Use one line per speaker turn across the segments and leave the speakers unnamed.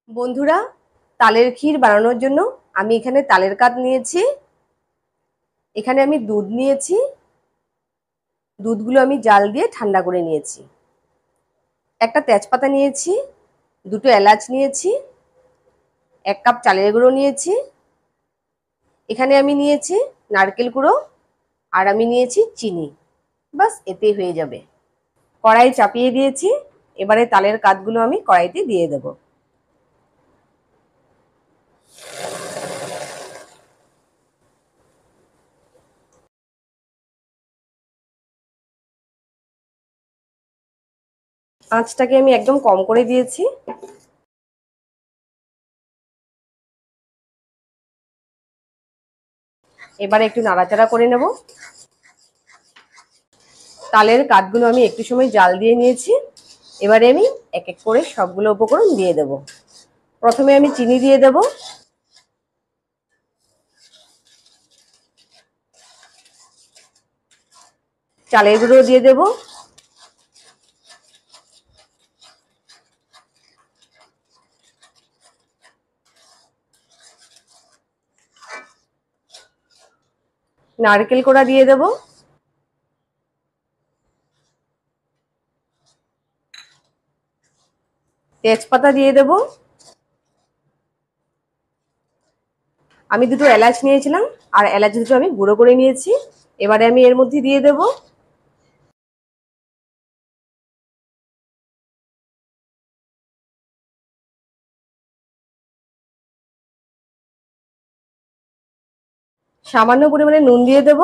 বন্ধুরা, তালের ক্ষীর বানানোর জন্য আমি এখানে তালের কাত নিয়েছি। এখানে আমি দুধ নিয়েছি। দুধগুলো আমি জাল দিয়ে ঠান্ডা করে নিয়েছি। একটা তেজপাতা নিয়েছি, দুটো এলাচ নিয়েছি, 1 কাপ চালের গুঁড়ো নিয়েছি। এখানে আমি নিয়েছি নারকেল গুঁড়ো আর আমি নিয়েছি চিনি। বাস এতেই হয়ে যাবে। কড়াই চাপিয়ে দিয়েছি। এবারে তালের কাতগুলো আমি কড়াইতে দিয়ে দেব। আঁচটাকে আমি একদম কম করে দিয়েছি। এবারে একটু নাড়াচাড়া করে নেব। তালের কাতগুলো আমি একটু সময় জাল দিয়ে নিয়েছি। এবারে আমি এক এক করে সবগুলো উপকরণ দিয়ে দেব। প্রথমে আমি চিনি দিয়ে দেব। চালের গুঁড়ো দিয়ে দেব। নারকেল কোড়া দিয়ে দেব। তেজপাতা দিয়ে দেব। আমি দুটো এলাচ নিয়েছিলাম আর এলাচ দুটো আমি গুঁড়ো করে নিয়েছি। এবারে আমি এর মধ্যে দিয়ে দেব। সামান্য পরিমাণে নুন দিয়ে দেব।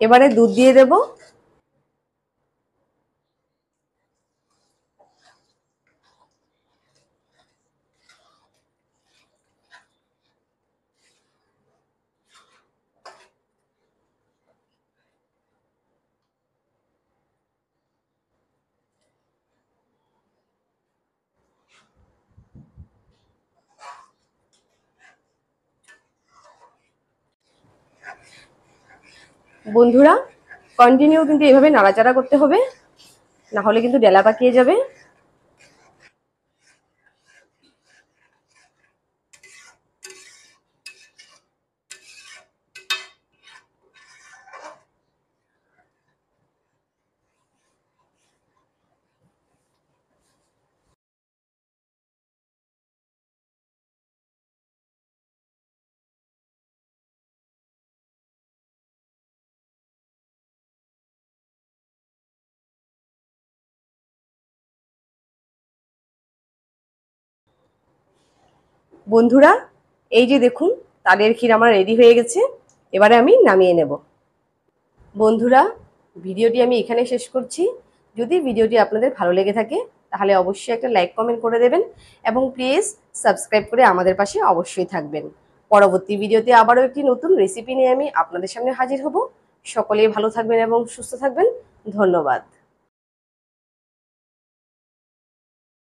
এবারে দুধ দিয়ে দেব। বন্ধুরা, কন্টিনিউ কিন্তু এভাবে নাড়াচাড়া করতে হবে, না হলে কিন্তু ডেলা পাকিয়ে যাবে। বন্ধুরা, এই যে দেখুন, তালের ক্ষীর আমার রেডি হয়ে গেছে। এবারে আমি নামিয়ে নেব। বন্ধুরা, ভিডিওটি আমি এখানে শেষ করছি। যদি ভিডিওটি আপনাদের ভালো লেগে থাকে তাহলে অবশ্যই একটা লাইক কমেন্ট করে দেবেন এবং প্লিজ সাবস্ক্রাইব করে আমাদের পাশে অবশ্যই থাকবেন। পরবর্তী ভিডিওতে আবারও একটি নতুন রেসিপি নিয়ে আমি আপনাদের সামনে হাজির হব। সকলেই ভালো থাকবেন এবং সুস্থ থাকবেন। ধন্যবাদ।